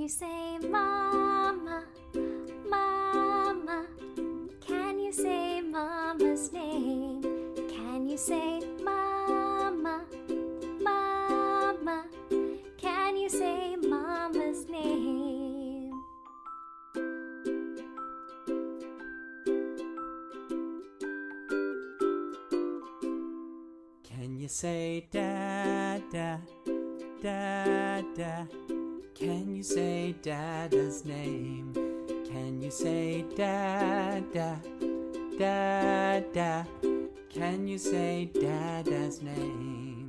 you say Mama, Mama? Can you say Mama's name? Can you say Mama, Mama? Can you say Mama's name? Can you say Dada, Dada? Can you say Dada's name? Can you say Dada, Dada? Can you say Dada's name?